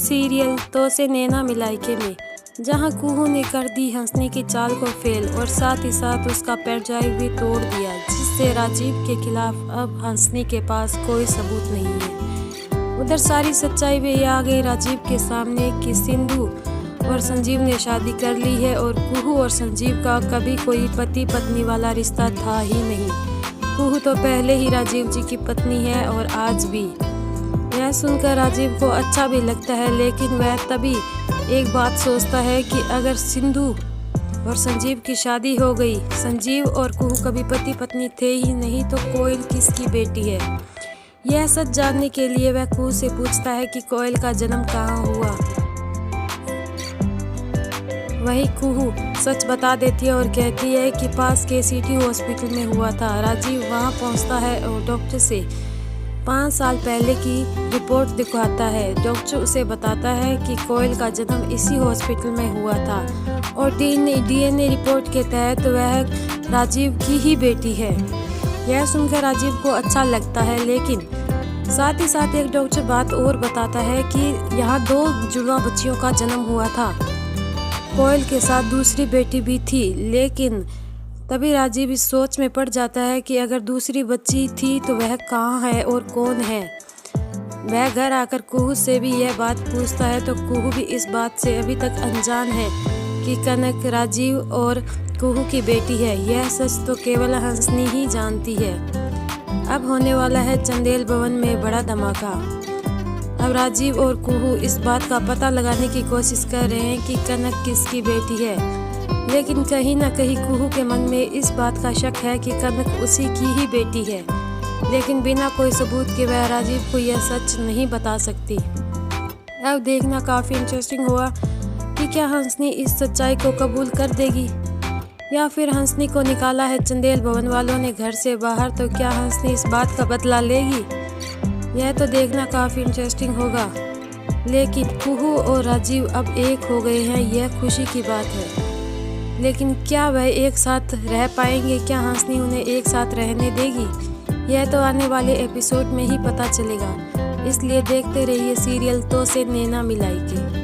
Serial तो से नैना मिलाइके में जहां कुहू ने कर दी हंसनी की चाल को फेल और साथ ही साथ उसका पेरजाइव भी तोड़ दिया, जिससे राजीव के खिलाफ अब हंसनी के पास कोई सबूत नहीं है। उधर सारी सच्चाई भी आ गई राजीव के सामने कि सिंधु और संजीव ने शादी कर ली है और कुहू और संजीव का कभी कोई पति पत्नी वाला रिश्ता था ही नहीं। कुहू तो पहले ही राजीव जी की पत्नी है और आज भी। यह सुनकर राजीव को अच्छा भी लगता है, लेकिन वह तभी एक बात सोचता है कि अगर सिंधु और संजीव की शादी हो गई, संजीव और कुहू कभी पति पत्नी थे ही नहीं, तो कोयल किसकी बेटी है। यह सच जानने के लिए वह कुहू से पूछता है कि कोयल का जन्म कहाँ हुआ। वही कुहू सच बता देती है और कहती है कि पास के सिटी हॉस्पिटल में हुआ था। राजीव वहां पहुंचता है और डॉक्टर से 5 साल पहले की रिपोर्ट दिखाता है। डॉक्टर उसे बताता है कि कोयल का जन्म इसी हॉस्पिटल में हुआ था और डीएनए रिपोर्ट के तहत वह राजीव की ही बेटी है। यह सुनकर राजीव को अच्छा लगता है, लेकिन साथ ही साथ एक डॉक्टर बात और बताता है कि यहाँ 2 जुड़वा बच्चियों का जन्म हुआ था। कोयल के साथ दूसरी बेटी भी थी, लेकिन तभी राजीव इस सोच में पड़ जाता है कि अगर दूसरी बच्ची थी तो वह कहाँ है और कौन है। वह घर आकर कुहू से भी यह बात पूछता है, तो कुहू भी इस बात से अभी तक अनजान है कि कनक राजीव और कुहू की बेटी है। यह सच तो केवल हंसनी ही जानती है। अब होने वाला है चंदेल भवन में बड़ा धमाका। अब राजीव और कुहू इस बात का पता लगाने की कोशिश कर रहे हैं कि कनक किसकी बेटी है, लेकिन कहीं ना कहीं कुहू के मन में इस बात का शक है कि कनक उसी की ही बेटी है, लेकिन बिना कोई सबूत के वह राजीव को यह सच नहीं बता सकती। अब देखना काफ़ी इंटरेस्टिंग हुआ कि क्या हंसनी इस सच्चाई को कबूल कर देगी या फिर हंसनी को निकाला है चंदेल भवन वालों ने घर से बाहर, तो क्या हंसनी इस बात का बदला लेगी। यह तो देखना काफ़ी इंटरेस्टिंग होगा, लेकिन कुहू और राजीव अब एक हो गए हैं, यह खुशी की बात है। लेकिन क्या वह एक साथ रह पाएंगे, क्या हंसनी उन्हें एक साथ रहने देगी, यह तो आने वाले एपिसोड में ही पता चलेगा। इसलिए देखते रहिए सीरियल तो से नैना मिलाइके।